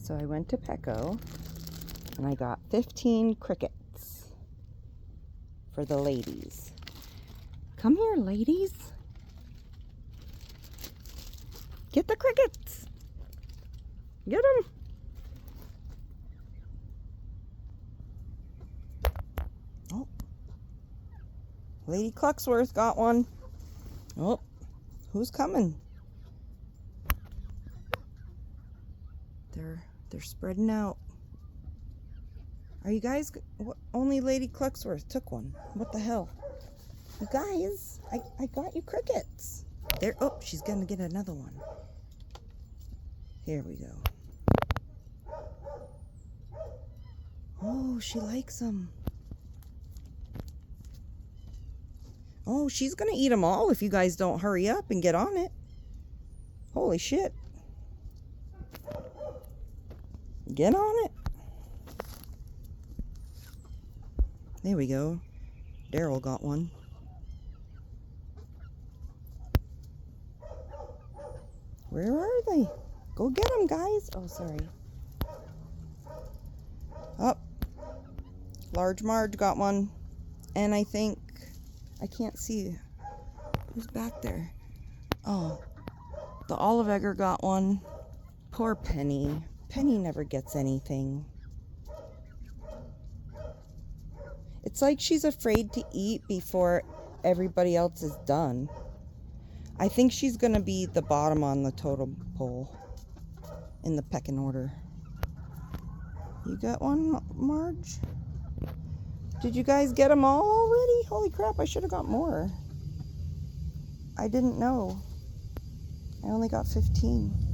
So I went to Petco and I got 15 crickets for the ladies. Come here, ladies. Get the crickets. Get them. Oh, Lady Clucksworth got one. Oh, who's coming? They're spreading out. Are you guys? Only Lady Clucksworth took one. What the hell? You guys, I got you crickets. There. Oh, she's gonna get another one. Here we go. Oh, she likes them. Oh, she's gonna eat them all if you guys don't hurry up and get on it. Holy shit. Get on it. There we go. Daryl got one. Where are they? Go get them, guys. Oh, sorry. Oh, Large Marge got one. And I think, I can't see who's back there. Oh, the Olive Egger got one. Poor Penny. Penny never gets anything. It's like she's afraid to eat before everybody else is done. I think she's going to be the bottom on the totem pole in the pecking order. You got one, Marge? Did you guys get them all already? Holy crap, I should have got more. I didn't know. I only got 15.